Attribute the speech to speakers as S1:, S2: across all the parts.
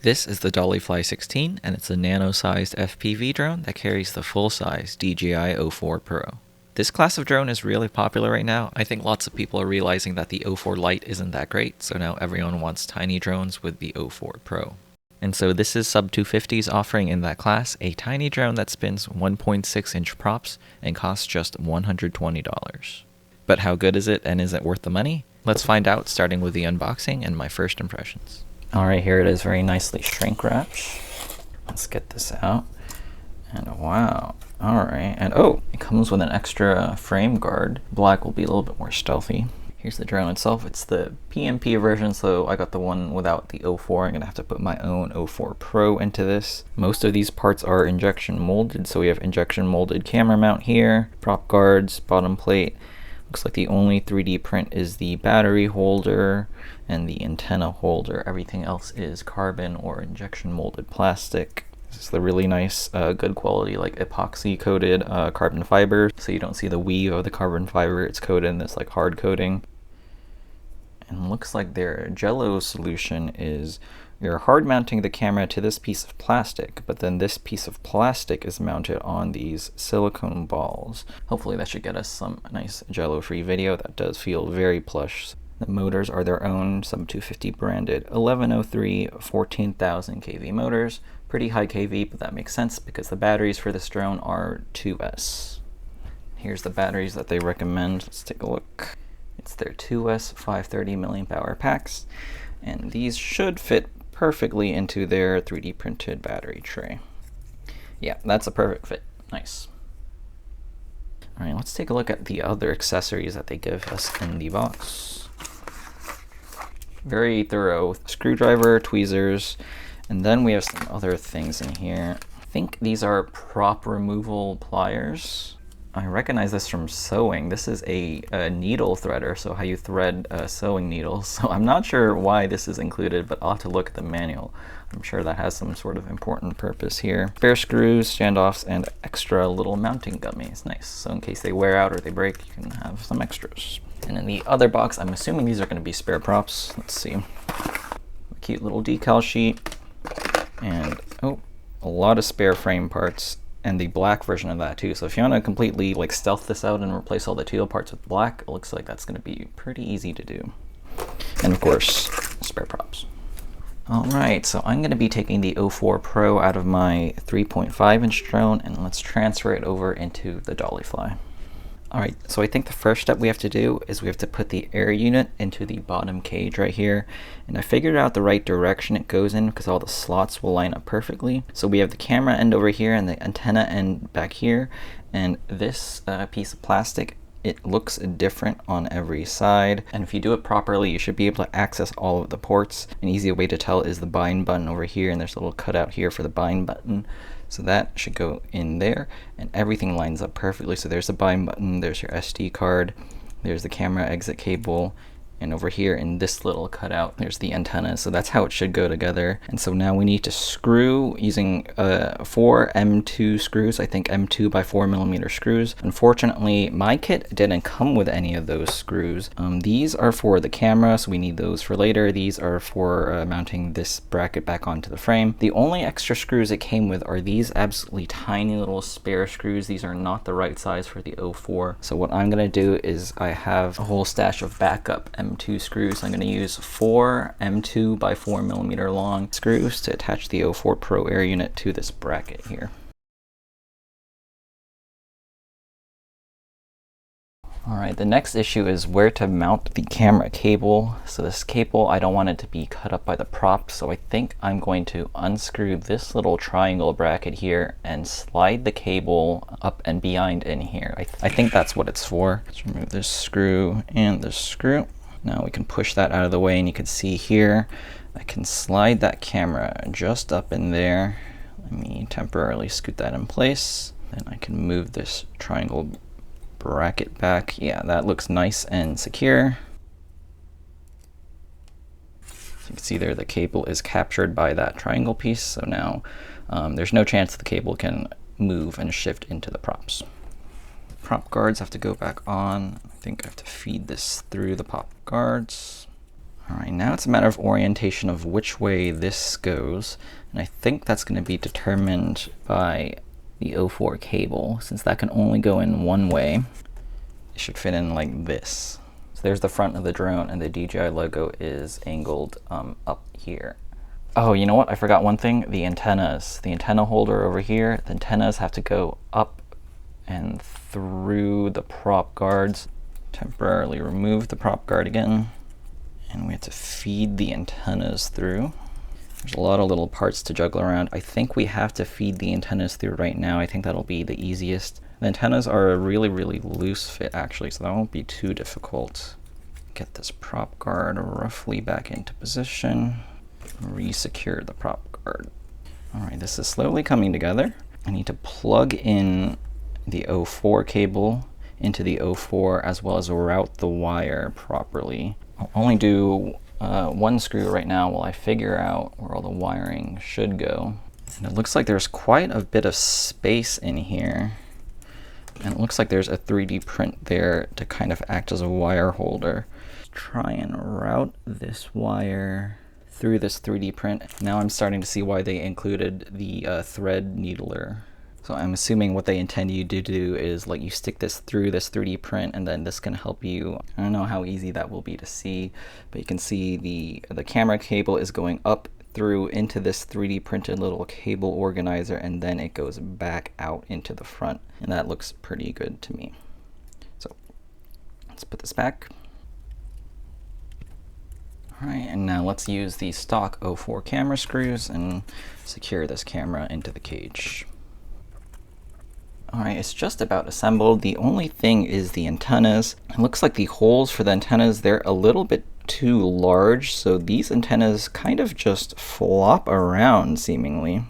S1: This is the DollyFly16, and it's a nano-sized FPV drone that carries the full-size DJI O4 Pro. This class of drone is really popular right now. I think lots of people are realizing that the O4 Lite isn't that great, so now everyone wants tiny drones with the O4 Pro. And so this is Sub250's offering in that class, a tiny drone that spins 1.6-inch props and costs just $120. But how good is it, and is it worth the money? Let's find out, starting with the unboxing and my first impressions. Alright, here it is, very nicely shrink wrapped. Let's get this out. And wow, alright, and oh, it comes with an extra frame guard. Black will be a little bit more stealthy. Here's the drone itself. It's the PMP version, so I got the one without the O4. I'm gonna have to put my own O4 Pro into this. Most of these parts are injection molded, so we have injection molded camera mount here, prop guards, bottom plate. Looks like the only 3D print is the battery holder and the antenna holder. Everything else is carbon or injection molded plastic. This is the really nice, good quality, like epoxy coated carbon fiber. So you don't see the weave of the carbon fiber. It's coated in this like hard coating. And looks like their Jello solution is you're hard mounting the camera to this piece of plastic, but then this piece of plastic is mounted on these silicone balls. Hopefully that should get us some nice Jello-free video. That does feel very plush. The motors are their own Sub250 branded 1103 14,000 kV motors. Pretty high kV, but that makes sense because the batteries for this drone are 2S. Here's the batteries that they recommend. Let's take a look. It's their 2S 530 mAh packs, and these should fit perfectly into their 3D printed battery tray. Yeah, that's a perfect fit. Nice. All right, let's take a look at the other accessories that they give us in the box. Very thorough. Screwdriver, tweezers, and then we have some other things in here. I think these are prop removal pliers. I recognize this from sewing. This is a needle threader, so how you thread sewing needles. So I'm not sure why this is included, but I'll have to look at the manual. I'm sure that has some sort of important purpose here. Spare screws, standoffs, and extra little mounting gummies. Nice. So in case they wear out or they break, you can have some extras. And in the other box, I'm assuming these are going to be spare props. Let's see. A cute little decal sheet. And oh, a lot of spare frame parts. And the black version of that too. So if you want to completely like stealth this out and replace all the teal parts with black, it looks like that's going to be pretty easy to do. And of course, spare props. All right, so I'm going to be taking the O4 Pro out of my 3.5-inch drone, and let's transfer it over into the DollyFly. All right, so I think the first step we have to do is we have to put the air unit into the bottom cage right here. And I figured out the right direction it goes in because all the slots will line up perfectly. So we have the camera end over here and the antenna end back here. And this piece of plastic, it looks different on every side. And if you do it properly, you should be able to access all of the ports. An easy way to tell is the bind button over here, and there's a little cutout here for the bind button. So that should go in there, and everything lines up perfectly. So there's the bind button, there's your SD card, there's the camera exit cable, and over here in this little cutout, there's the antenna. So that's how it should go together. And so now we need to screw using 4 M2 screws, I think M2 by 4mm screws. Unfortunately, my kit didn't come with any of those screws. These are for the camera, so we need those for later. These are for mounting this bracket back onto the frame. The only extra screws it came with are these absolutely tiny little spare screws. These are not the right size for the O4. So what I'm gonna do is I have a whole stash of backup M2 screws. I'm going to use 4 M2 by 4mm long screws to attach the O4 Pro air unit to this bracket here. Alright, the next issue is where to mount the camera cable. So this cable, I don't want it to be cut up by the prop, so I think I'm going to unscrew this little triangle bracket here and slide the cable up and behind in here. I think that's what it's for. Let's remove this screw and this screw. Now we can push that out of the way, and you can see here, I can slide that camera just up in there. Let me temporarily scoot that in place. Then I can move this triangle bracket back. Yeah, that looks nice and secure. So you can see there the cable is captured by that triangle piece. So now there's no chance the cable can move and shift into the props. Prop guards have to go back on. I think I have to feed this through the prop guards. Alright, now it's a matter of orientation of which way this goes, and I think that's going to be determined by the O4 cable. Since that can only go in one way, it should fit in like this. So there's the front of the drone, and the DJI logo is angled up here. Oh, you know what? I forgot one thing. The antennas. The antenna holder over here, the antennas have to go up and through the prop guards. Temporarily remove the prop guard again. And we have to feed the antennas through. There's a lot of little parts to juggle around. I think we have to feed the antennas through right now. I think that'll be the easiest. The antennas are a really, really loose fit actually, so that won't be too difficult. Get this prop guard roughly back into position. Re-secure the prop guard. All right, this is slowly coming together. I need to plug in the O4 cable into the O4 as well as route the wire properly. I'll only do one screw right now while I figure out where all the wiring should go. And it looks like there's quite a bit of space in here. And it looks like there's a 3D print there to kind of act as a wire holder. Try and route this wire through this 3D print. Now I'm starting to see why they included the thread needler. So I'm assuming what they intend you to do is like you stick this through this 3D print, and then this can help you. I don't know how easy that will be to see, but you can see the camera cable is going up through into this 3D printed little cable organizer, and then it goes back out into the front, and that looks pretty good to me. So let's put this back. All right, and now let's use the stock O4 camera screws and secure this camera into the cage. All right, it's just about assembled. The only thing is the antennas. It looks like the holes for the antennas, they're a little bit too large, so these antennas kind of just flop around seemingly.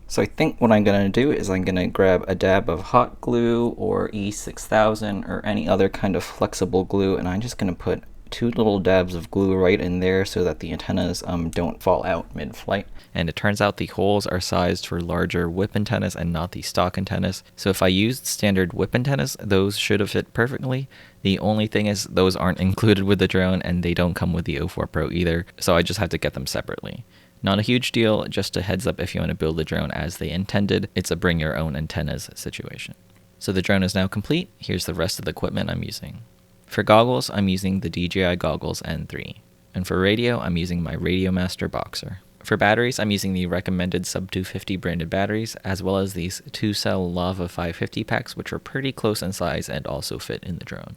S1: So I think what I'm gonna do is I'm gonna grab a dab of hot glue or E6000 or any other kind of flexible glue, and I'm just gonna put 2 little dabs of glue right in there so that the antennas don't fall out mid-flight. And it turns out the holes are sized for larger whip antennas and not the stock antennas. So if I used standard whip antennas, those should have fit perfectly. The only thing is those aren't included with the drone, and they don't come with the O4 Pro either, so I just have to get them separately. Not a huge deal, just a heads up if you want to build the drone as they intended. It's a bring your own antennas situation. So the drone is now complete. Here's the rest of the equipment I'm using. For goggles, I'm using the DJI Goggles N3. And for radio, I'm using my Radiomaster Boxer. For batteries, I'm using the recommended Sub250 branded batteries, as well as these 2-cell Lava 550 packs, which are pretty close in size and also fit in the drone.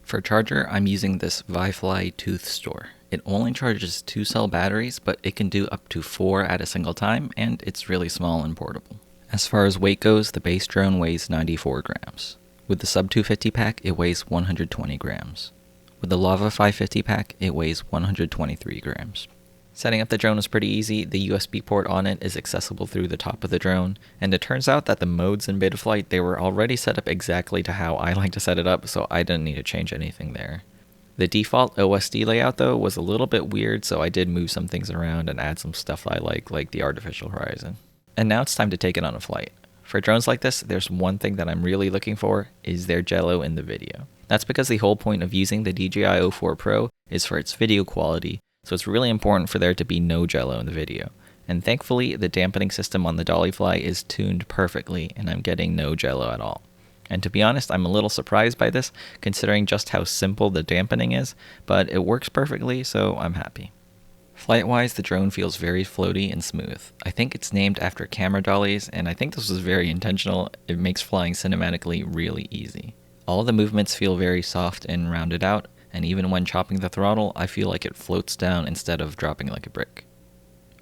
S1: For charger, I'm using this ViFly Tooth Store. It only charges 2-cell batteries, but it can do up to 4 at a single time, and it's really small and portable. As far as weight goes, the base drone weighs 94 grams. With the Sub250 pack, it weighs 120 grams. With the Lava 550 pack, it weighs 123 grams. Setting up the drone was pretty easy. The USB port on it is accessible through the top of the drone, and it turns out that the modes in Betaflight, they were already set up exactly to how I like to set it up, so I didn't need to change anything there. The default OSD layout though was a little bit weird, so I did move some things around and add some stuff I like the artificial horizon. And now it's time to take it on a flight. For drones like this, there's one thing that I'm really looking for, is there jello in the video. That's because the whole point of using the DJI O4 Pro is for its video quality, so it's really important for there to be no jello in the video. And thankfully, the dampening system on the DollyFly is tuned perfectly, and I'm getting no jello at all. And to be honest, I'm a little surprised by this, considering just how simple the dampening is, but it works perfectly, so I'm happy. Flight-wise, the drone feels very floaty and smooth. I think it's named after camera dollies, and I think this was very intentional. It makes flying cinematically really easy. All the movements feel very soft and rounded out, and even when chopping the throttle, I feel like it floats down instead of dropping like a brick.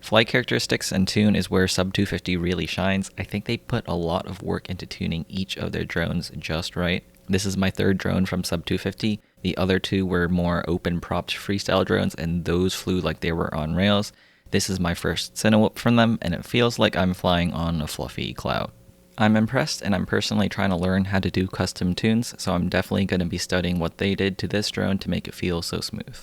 S1: Flight characteristics and tune is where Sub250 really shines. I think they put a lot of work into tuning each of their drones just right. This is my 3rd drone from Sub250. The other 2 were more open-propped freestyle drones, and those flew like they were on rails. This is my first Cinewhoop from them, and it feels like I'm flying on a fluffy cloud. I'm impressed, and I'm personally trying to learn how to do custom tunes, so I'm definitely going to be studying what they did to this drone to make it feel so smooth.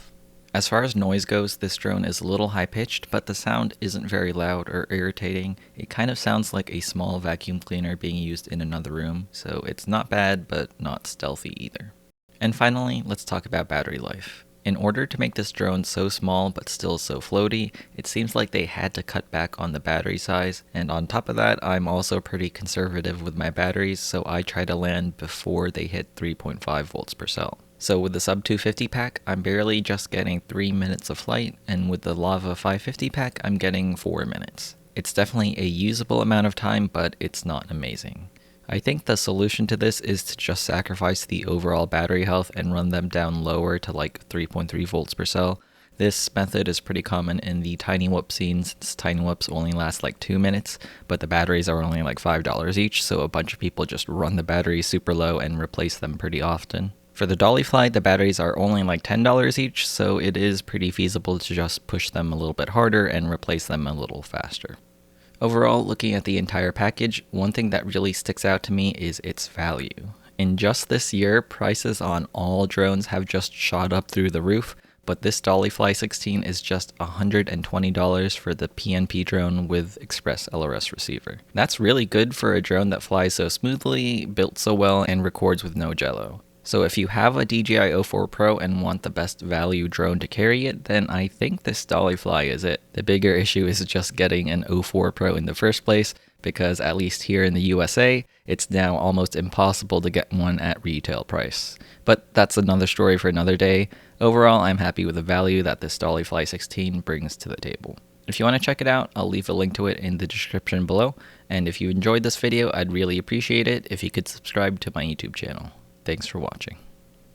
S1: As far as noise goes, this drone is a little high-pitched, but the sound isn't very loud or irritating. It kind of sounds like a small vacuum cleaner being used in another room, so it's not bad, but not stealthy either. And finally, let's talk about battery life. In order to make this drone so small but still so floaty, it seems like they had to cut back on the battery size, and on top of that, I'm also pretty conservative with my batteries, so I try to land before they hit 3.5 volts per cell. So with the Sub250 pack, I'm barely just getting 3 minutes of flight, and with the Lava 550 pack, I'm getting 4 minutes. It's definitely a usable amount of time, but it's not amazing. I think the solution to this is to just sacrifice the overall battery health and run them down lower to like 3.3 volts per cell. This method is pretty common in the tiny whoop scene, since tiny whoops only last like 2 minutes, but the batteries are only like $5 each, so a bunch of people just run the batteries super low and replace them pretty often. For the DollyFly, the batteries are only like $10 each, so it is pretty feasible to just push them a little bit harder and replace them a little faster. Overall, looking at the entire package, one thing that really sticks out to me is its value. In just this year, prices on all drones have just shot up through the roof, but this DollyFly16 is just $120 for the PNP drone with Express LRS receiver. That's really good for a drone that flies so smoothly, built so well, and records with no jello. So if you have a DJI O4 Pro and want the best value drone to carry it, then I think this DollyFly is it. The bigger issue is just getting an O4 Pro in the first place, because at least here in the USA, it's now almost impossible to get one at retail price. But that's another story for another day. Overall, I'm happy with the value that this DollyFly16 brings to the table. If you want to check it out, I'll leave a link to it in the description below. And if you enjoyed this video, I'd really appreciate it if you could subscribe to my YouTube channel. Thanks for watching.